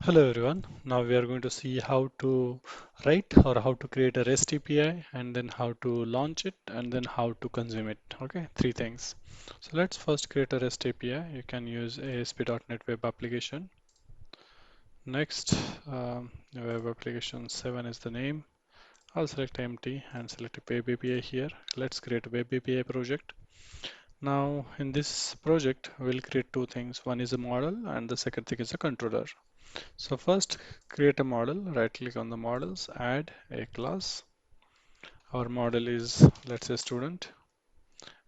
Hello everyone. Now we are going to see how to write or how to create a REST API and then how to launch it and then how to consume it. Okay, three things. So let's first create a REST API. You can use ASP.NET Web Application. Next, Web Application 7 is the name. I'll select empty and select a Web API here. Let's create a Web API project. Now in this project, we'll create two things. One is a model and the second thing is a controller. So first create a model, right click on the models, add a class. Our model is, let's say, student,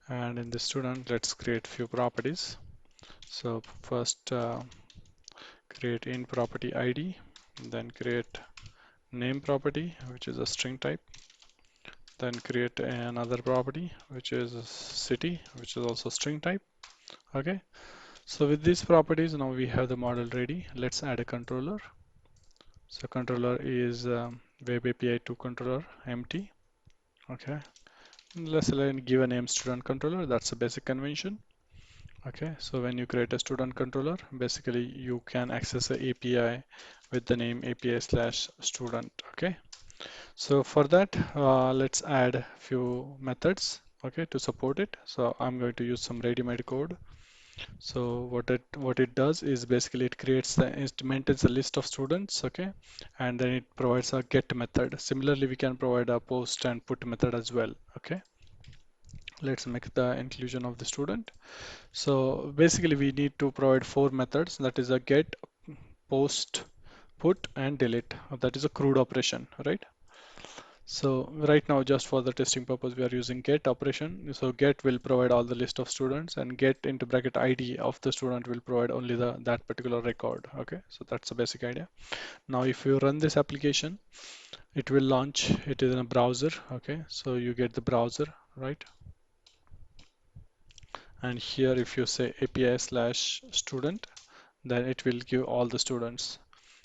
and in the student let's create few properties. So first create int property ID, then create name property which is a string type, then create another property which is city which is also string type. Okay, so with these properties now we have the model ready. Let's add a controller. So controller is web API to controller empty. Okay, let's give a name student controller. That's a basic convention. Okay, so when you create a student controller, basically you can access a API with the name API slash student. Okay, so for that, let's add a few methods. Okay, to support it. So I'm going to use some ready-made code. So what it does is basically it maintains a list of students, okay, and then it provides a get method. Similarly, we can provide a post and put method as well. Okay, let's make the inclusion of the student. So basically, we need to provide four methods. That is a get, post, put, and delete. That is a CRUD operation, right? So right now, just for the testing purpose, we are using get operation. So get will provide all the list of students, and get into bracket ID of the student will provide only that particular record. Okay, so that's the basic idea. Now, if you run this application, it will launch. It is in a browser. Okay, so you get the browser, right? And here, if you say API slash student, then it will give all the students.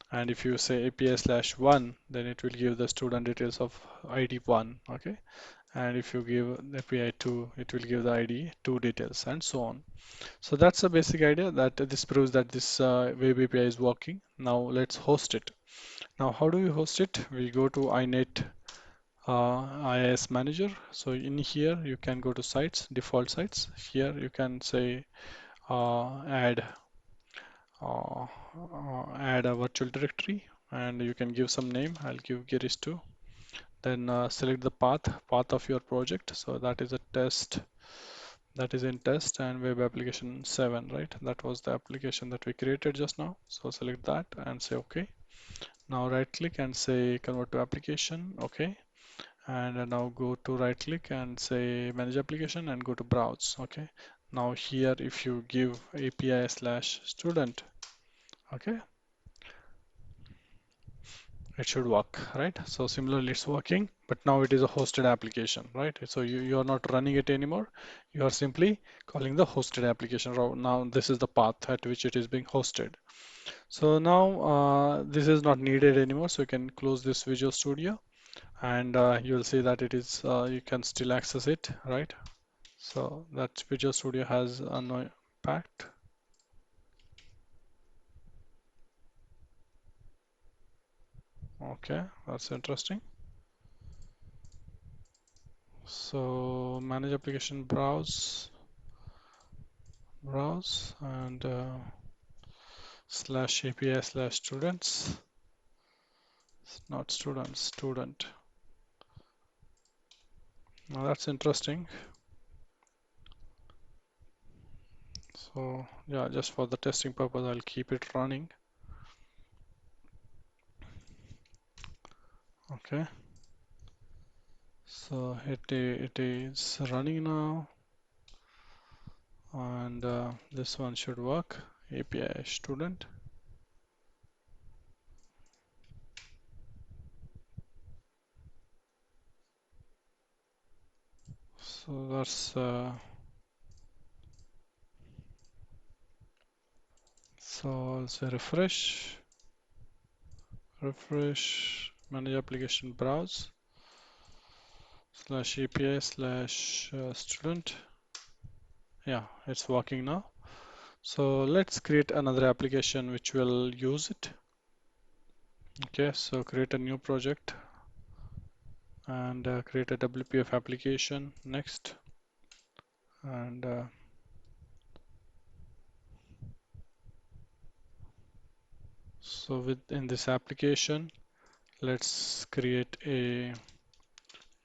And if you say API slash one, then it will give the student details of ID one. Okay. And if you give API 2, it will give the ID 2 details and so on. So that's the basic idea that this proves that this web API is working. Now let's host it. Now how do we host it? We go to inet IIS manager. So in here you can go to sites, default sites. Here you can say add add a virtual directory and you can give some name. I'll give Girish2. Then select the path of your project. So that is a test. That is in test and web application 7, right? That was the application that we created just now. So select that and say OK. Now right click and say convert to application. OK. And now go to right click and say manage application and go to browse. OK. Now here if you give API slash student, OK, it should work, right? So similarly it's working, but now it is a hosted application, right? So you are not running it anymore. You are simply calling the hosted application. Now this is the path at which it is being hosted. So now this is not needed anymore. So you can close this Visual Studio and you'll see that it is you can still access it, right? So that Visual Studio has no impact. Okay, that's interesting. So manage application, browse and slash API slash students. It's not students, student. Now that's interesting. So yeah, just for the testing purpose, I'll keep it running. Okay. So it is running now, and this one should work. API student. So that's so I'll say refresh, manage application, browse slash API slash student. Yeah, it's working now. So let's create another application which will use it. Okay, so create a new project and create a WPF application next. And so within this application, let's create a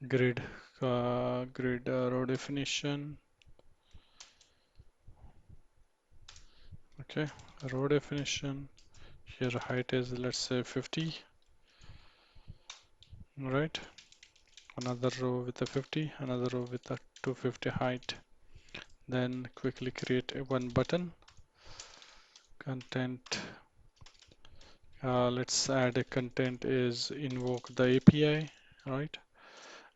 grid, row definition. Okay, row definition. Here height is, let's say, 50. Right. Another row with a 50, another row with a 250 height. Then quickly create a one button. Content. Let's add a content is invoke the API, right?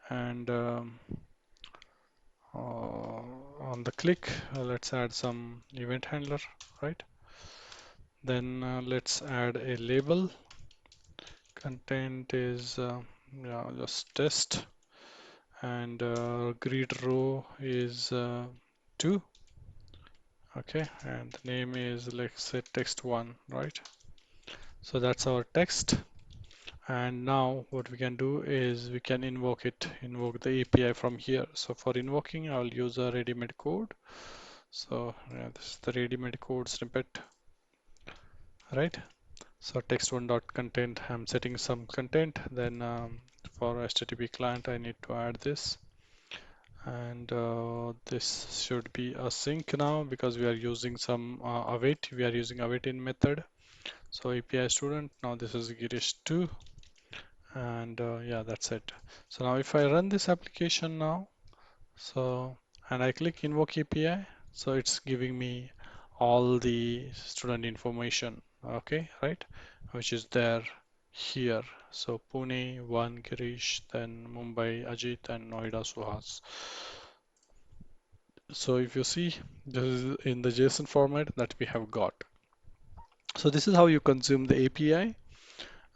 And on the click, let's add some event handler, right? Then let's add a label. Content is yeah, just test, and grid row is 2. Okay, and the name is, let's say, text1, right? So that's our text. And now what we can do is we can invoke the API from here. So for invoking, I'll use a ready-made code. So yeah, this is the ready-made code snippet, right? So text1.content, I'm setting some content. Then for HTTP client, I need to add this. And this should be a sync now because we are using some await. We are using await in method. So API student, now this is Girish 2. And yeah, that's it. So now if I run this application now, so and I click invoke API, so it's giving me all the student information, okay, right, which is there here. So Pune 1 Girish, then Mumbai Ajit, and Noida Suhas. So if you see, this is in the JSON format that we have got. So this is how you consume the API.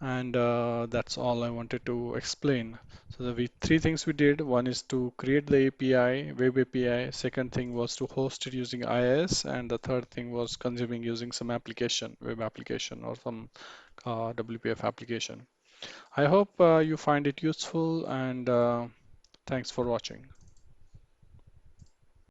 And that's all I wanted to explain. So the three things we did: one is to create the API, web API. Second thing was to host it using IIS, and the third thing was consuming using some application, web application, or some WPF application. I hope you find it useful, and thanks for watching.